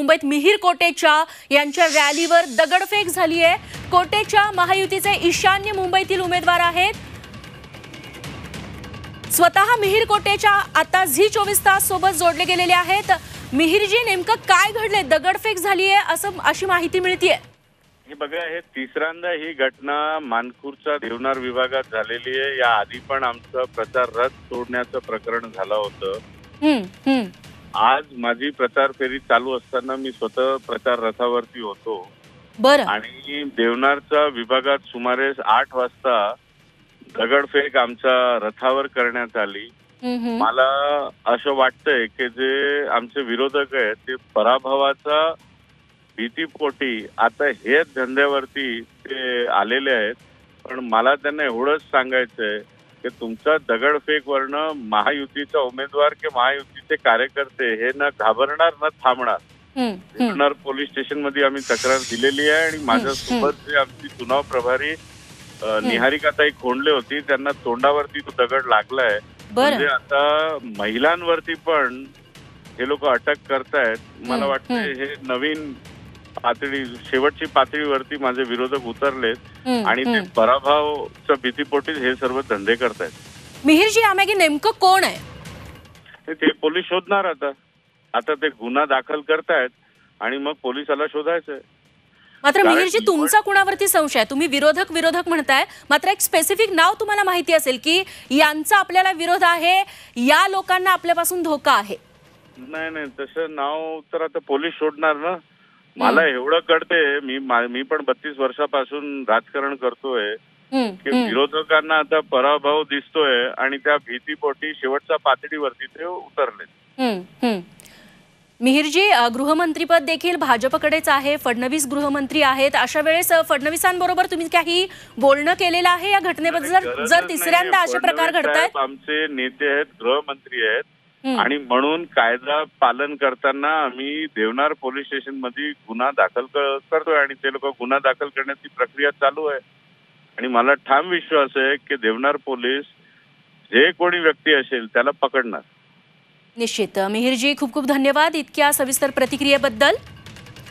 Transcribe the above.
मुंबईत मिहिर कोटेचा यांच्या रॅलीवर दगडफेक झाली आहे। कोटेचा महायुतीचे ईशान्य मुंबईतील उमेदवार आहेत। स्वतः मिहिर कोटेचा आता झी 24 तास सोबत जोडले गेलेले आहेत। मिहिरजी, नेमकं काय घडले? दगडफेक झाली आहे अशी माहिती मिळतेय। हे बघा, हे तिसऱ्यांदा ही घटना मानखुर्दच्या देवनार विभागात झालेली आहे। या आधी पण आमचं प्रचार रथ तोडण्याचं प्रकरण झालं होतं। आज माझी प्रचार फेरी चालू असताना मी स्वतः प्रचार रथावरती होतो। बरं। आणि देवनारच्या विभागात सुमारे 8 वाजता दगडफेक आमच्या रथावर करण्यात आली। मला असं वाटतंय की जे आमचे विरोधक आहेत ते पराभवाचा भीतीपोटी आता हेच धंद्यावरती ते आलेले आहेत। पण मला त्यांना एवढंच सांगायचंय की तुमच्या दगडफेकवरनं महायुतीचा उमेदवार की महायुतीचे कार्यकर्ते हे न घाबरणार न थांबणार। देवनार पोलीस स्टेशन मध्ये आम्ही तक्रार दिलेली आहे आणि माझ्यासोबत जे आमची चुनाव प्रभारी निहारिकाताई खोंडले होती त्यांना तोंडावरती तो दगड लागलाय। म्हणजे आता महिलांवरती पण हे लोक अटक करतायत। मला वाटतं हे नवीन पातळी, शेवटची पातळीवरती माझे विरोधक उतरलेत आणि ते पराभवाच्या भीतीपोटी हे सर्व धंदे करतायत। मिहिरजी, यामागे नेमकं कोण आहे? ते पोलीस शोधणार। आता ते गुन्हा दाखल करतायत आणि मग पोलिसाला शोधायचंय। मात्र मिहिरजी, तुमचा कुणावरती संशय? तुम्ही विरोधक म्हणताय, मात्र एक स्पेसिफिक नाव तुम्हाला माहिती असेल की यांचा आपल्याला विरोध आहे, या लोकांना आपल्यापासून धोका आहे? नाही, तसं नाव तर आता पोलीस शोधणार ना। मला एवढं कळते, मी पण 32 वर्षापासून राजकारण करतोय की विरोधकांना आता पराभव दिसतोय आणि त्या भीतीपोटी शेवटच्या पातळीवरती ते उतरले। मिहिरजी, गृहमंत्रीपद देखील भाजपकडेच आहे, फडणवीस गृहमंत्री आहेत। अशा वेळेस फडणवीसांबरोबर तुम्ही काही बोलणं केलेलं आहे या घटनेबद्दल? जर तिसऱ्यांदा असे प्रकार घडतायत? आमचे नेते आहेत, गृहमंत्री आहेत आणि म्हणून कायदा पालन करताना आम्ही देवनार पोलीस स्टेशन मध्ये गुन्हा दाखल करतोय आणि ते लोक गुन्हा दाखल करण्याची प्रक्रिया चालू आहे। आणि मला ठाम विश्वास आहे की देवनार पोलीस जे कोणी व्यक्ती असेल त्याला पकडणार। निश्चित। मिहिरजी, खूप खूप धन्यवाद इतक्या सविस्तर प्रतिक्रियेबद्दल।